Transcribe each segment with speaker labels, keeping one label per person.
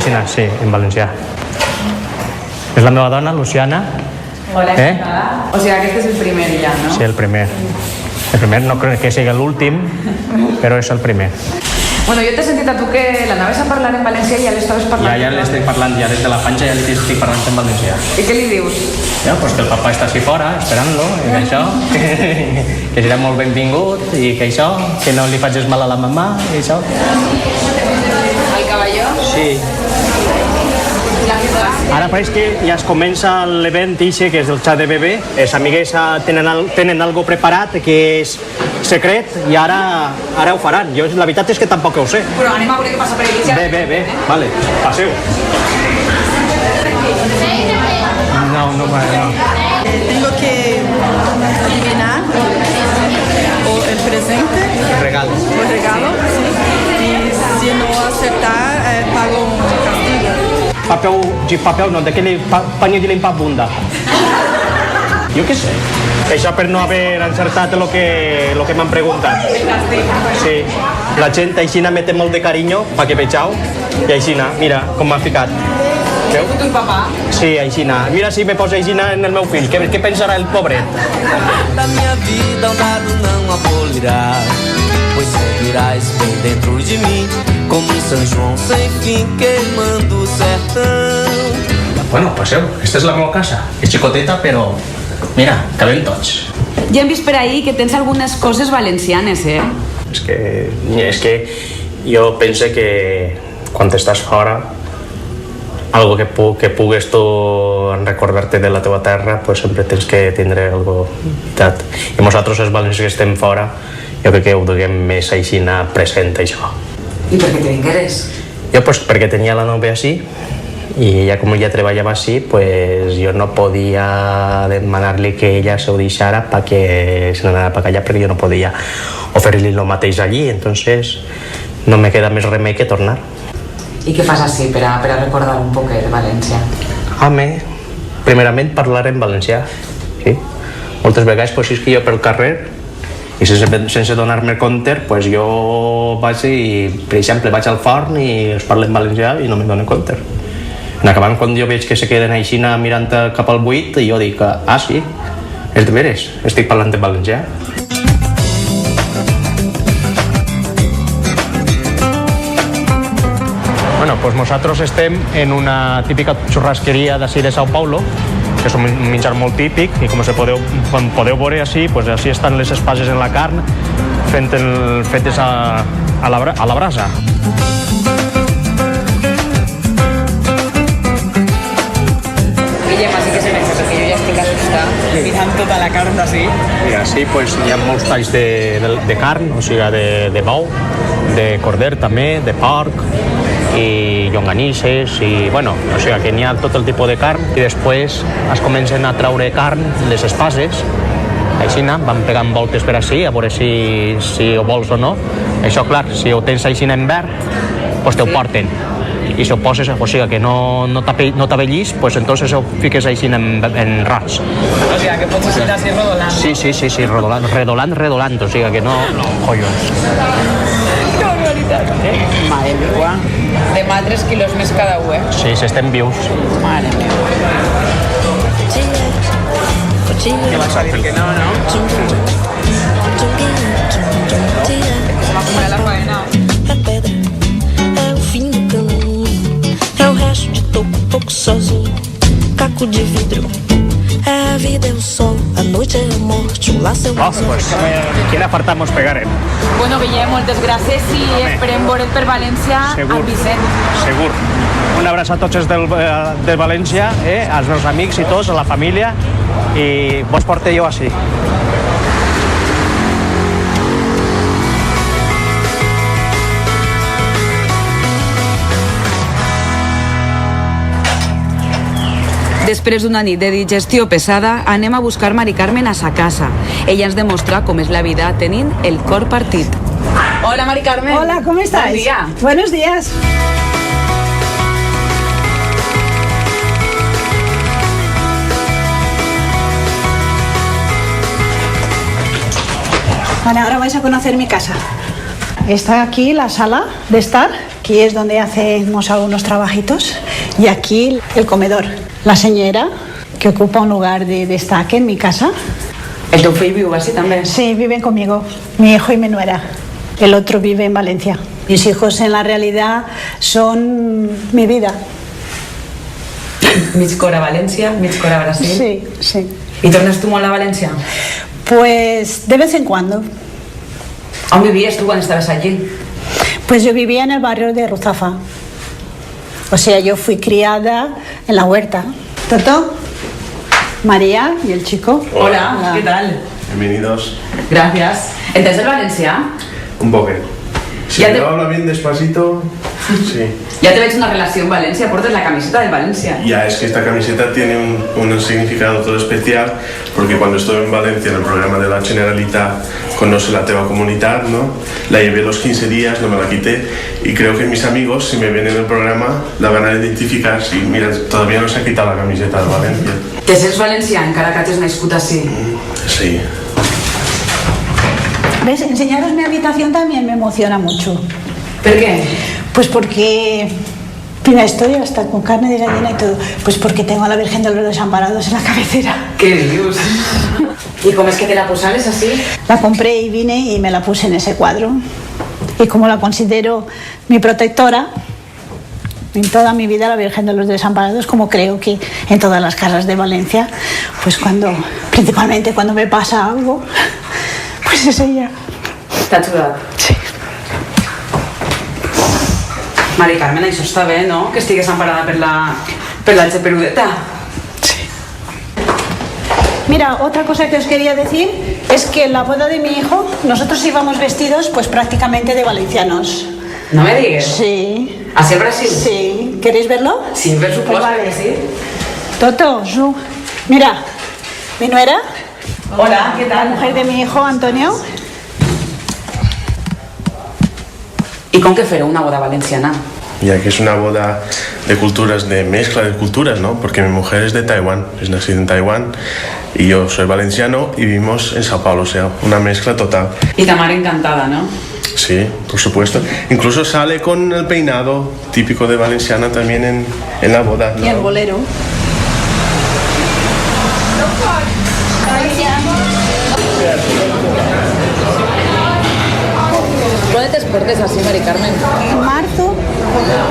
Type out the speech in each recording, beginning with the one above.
Speaker 1: Sí, en valencià. És la meva dona, Luciana.
Speaker 2: Hola, o sigui, aquest és el primer ja, no?
Speaker 1: Sí, el primer. El primer no crec que sigui l'últim, però és el primer.
Speaker 2: Bueno, jo t'he sentit a tu que l'anaves a parlar en valencià i ja l'estaves parlant.
Speaker 1: Ja l'estic parlant, ja des de la panxa ja l'estic parlant en valencià.
Speaker 2: I què li dius?
Speaker 1: Ja, pues que el papà està així fora, esperant-lo, i que això, que serà molt benvingut, i que això, que no li facis mal a la mamà, i això.
Speaker 2: El cavalló?
Speaker 1: Sí. Ara pareix que ja es comença l'event ixe, que és el xat de bebè. Les amigues tenen algo preparat que és secret i ara ho faran. Jo la veritat és que tampoc ho sé.
Speaker 2: Però anem a veure què passa per aquí.
Speaker 1: Bé, vale, passeu. No.
Speaker 3: Tengo que adivinar el presente.
Speaker 1: El regalo.
Speaker 3: El regalo, sí. Y si no acertar, pago un castigo.
Speaker 1: Papel no, d'aquell paño de limpar bunda. Jo què sé. Això per no haver encertat el que m'han preguntat. Sí, la gent aixina mete molt de carinyo, pa que vegeu, i aixina, mira com m'ha ficat.
Speaker 2: El futur papà?
Speaker 1: Sí, aixina. Mira si me posa aixina en el meu fill, què pensarà el pobret?
Speaker 4: Da minha vida um dado não abolirá, pois seguirás bem dentro de mim, como São João sem fim queimando o sertão.
Speaker 1: Bueno, passeu, aquesta és la meva casa. És xicoteta, però mira, cabem tots.
Speaker 2: Ja hem vist per ahir que tens algunes coses valencianes, eh?
Speaker 1: És que jo pense que quan estàs fora, algo que pugues tu recordar-te de la teva terra, pues sempre tens que tindre algo veritat. I nosaltres, els valencians que estem fora, jo crec que ho duguem més així present, això.
Speaker 2: I per què te vingueres?
Speaker 1: Jo, pues, perquè tenia la nòvia així, i ella, com ella treballava així, pues, jo no podia demanar-li que ella se ho deixara perquè se n'anava per allà, perquè jo no podia oferir-li el mateix allí, entonces no me queda més remei que tornar.
Speaker 2: I què fas així per a recordar un poc de València?
Speaker 1: Home, primerament parlar en valencià, sí. Moltes vegades, pues, és que jo pel carrer, i sense donar-me compte, pues, jo vaig i, per exemple, vaig al forn i es parla en valencià i no me'n dono compte. En acabant, quan jo veig que se queden així mirant cap al buit, jo dic, sí, és de veres, estic parlant en valencià. Bueno, pues nosaltres estem en una típica xurrasqueria d'ací de Sao Paulo, que és un menjar molt típic, i com podeu veure així, pues així estan les espases en la carn, fetes a la brasa.
Speaker 2: Guillem, així que se menja, perquè jo ja estic assustada, mirant tota la carn d'ací.
Speaker 1: I així pues, hi ha molts talls de carn, o sigui, de bou, de corder també, de porc, i llonganisses, i bueno, o sigui que n'hi ha tot el tipus de carn, i després es comencen a traure carn, les espases, així van pegant voltes per així, a veure si ho vols o no. Això, clar, si ho tens així en verd, doncs t'ho porten. I si ho poses, o sigui que no t'abellís, doncs entonces ho fiques així en ras.
Speaker 2: O sigui que pots ser així rodolant.
Speaker 1: Sí, redolant, o sigui que no... Collons.
Speaker 2: Que barbaritat. Mare meva. Demà 3 quilos més cada un,
Speaker 1: Sí, estem vius.
Speaker 2: Mare meva. Què vas a dir que no? Se m'ha acumulat la faena.
Speaker 5: É pedra, é o fim do caminho, é o resto de toco, pouco sozinho, caco de vidro. É a vida, é o sol, a noite é a morte, o laço é o
Speaker 1: Pues, quin apartat mos pegarem?
Speaker 2: Bueno, Guillem, moltes gràcies i esperem veure't per València
Speaker 1: Segur.
Speaker 2: al Vicent.
Speaker 1: Segur. Un abraç a tots els de València, als meus amics i tots, a la família, i vos porte jo així.
Speaker 2: Després d'una nit de digestió pesada, anem a buscar Mari Carmen a sa casa. Ella ens demostra com és la vida tenint el cor partit. Hola, Mari Carmen.
Speaker 6: Hola, ¿cómo estáis?
Speaker 2: Buen día.
Speaker 6: Buenos días. Vale, ahora vais a conocer mi casa. Está aquí la sala de estar Aquí es donde hacemos algunos trabajitos y aquí el comedor. La señora, que ocupa un lugar de destaque en mi casa.
Speaker 2: ¿El teu fill viu así también?
Speaker 6: Sí, viven conmigo, mi hijo y mi nuera. El otro vive en Valencia. Mis hijos en la realidad son mi vida.
Speaker 2: Mig cor a València, mig cor a Brasil.
Speaker 6: Sí, sí.
Speaker 2: ¿Y tornes tú molt a València?
Speaker 6: Pues de vez en cuando.
Speaker 2: ¿On vivías tú cuando estabas allí?
Speaker 6: Pues yo vivía en el barrio de Ruzafa. O sea, yo fui criada en la huerta. Toto, María y el chico.
Speaker 2: Hola, ¿qué tal?
Speaker 7: Bienvenidos.
Speaker 2: Gracias. ¿Entens el valencià?
Speaker 7: Un poco. Si
Speaker 2: Ya
Speaker 7: me
Speaker 2: te-
Speaker 7: lo habla bien despacito, sí.
Speaker 2: Ya te veig una relació amb València, portes la camiseta del València.
Speaker 7: Ya, es que esta camiseta tiene un significado todo especial, porque cuando estuve en Valencia en el programa de la Generalitat Conoce la Teva Comunitat, ¿no? La llevé los 15 días, no me la quité, y creo que mis amigos, si me ven en el programa, la van a identificar. Si, mira, todavía no se ha quitado la camiseta de Valencia.
Speaker 2: Te sents valencià encara que hagis nascut així?
Speaker 7: Sí.
Speaker 6: ¿Ves? Enseñaros mi habitación también me emociona mucho.
Speaker 2: Per què?
Speaker 6: Pues porque... Mira, estoy hasta con carne de gallina y todo. Pues porque tengo a la Virgen de los Desamparados en la cabecera.
Speaker 2: Què dius? I com és que te la posaves així?
Speaker 6: La compré y vine y me la puse en ese cuadro. Y como la considero mi protectora, en toda mi vida la Virgen de los Desamparados, como creo que en todas las casas de Valencia, pues principalmente cuando me pasa algo, pues es ella.
Speaker 2: T'ha ajudat?
Speaker 6: Sí.
Speaker 2: Mari Carmen, això està bé, no? Que estigues emparada per la Cheperudeta.
Speaker 6: Mira, otra cosa que os quería decir es que en la boda de mi hijo nosotros íbamos vestidos pues prácticamente de valencianos.
Speaker 2: No me digues.
Speaker 6: Sí.
Speaker 2: ¿Hacia Brasil?
Speaker 6: Sí. ¿Queréis verlo?
Speaker 2: Sí, per supuesto
Speaker 6: Pues vale.
Speaker 2: que sí.
Speaker 6: Toto, mira, mi nuera,
Speaker 2: Hola, ¿qué
Speaker 6: la
Speaker 2: tal?
Speaker 6: mujer de mi hijo Antonio.
Speaker 2: ¿Y con qué fuera una boda valenciana?
Speaker 7: Ya que es una boda de culturas, de mezcla de culturas, ¿no? Porque mi mujer es de Taiwán, es nacida en Taiwán, y yo soy valenciano y vivimos en Sao Paulo, o sea, una mezcla total.
Speaker 2: Y ta mare encantada, ¿no?
Speaker 7: Sí, por supuesto. Incluso sale con el peinado típico de valenciana también en la boda, ¿no?
Speaker 6: Y el bolero.
Speaker 2: ¿Cuándo te exportes así, Mari Carmen?
Speaker 6: En marzo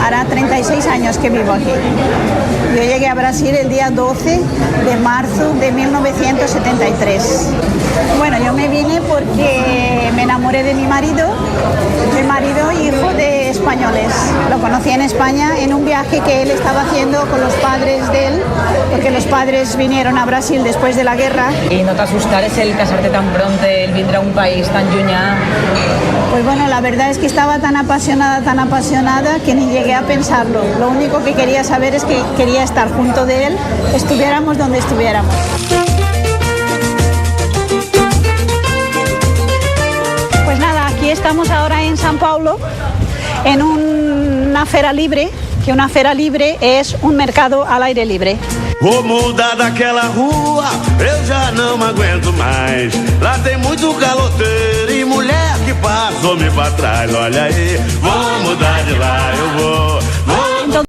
Speaker 6: hará 36 años que vivo aquí. Yo llegué a Brasil el día 12 de marzo de 1973. Bueno, yo me vine porque me enamoré de mi marido hijo de españoles. Lo conocí en España en un viaje que él estaba haciendo con los padres de él, porque los padres vinieron a Brasil después de la guerra.
Speaker 2: ¿Y no t'assustares el casarte tan pronto, el vindre a un país tan llunyà?
Speaker 6: Pues bueno, la verdad es que estaba tan apasionada que ni llegué a pensarlo. Lo único que quería saber es que quería estar junto de él, estuviéramos donde estuviéramos. Pues nada, aquí estamos ahora en São Paulo, en una feira libre, que una feira libre es un mercado al aire libre.
Speaker 8: Vou mudar daquela rua, eu já não aguento mais. Lá tem muito caloteiro e mulher que passa homem pra trás. Olha aí, vou mudar de lá, eu vou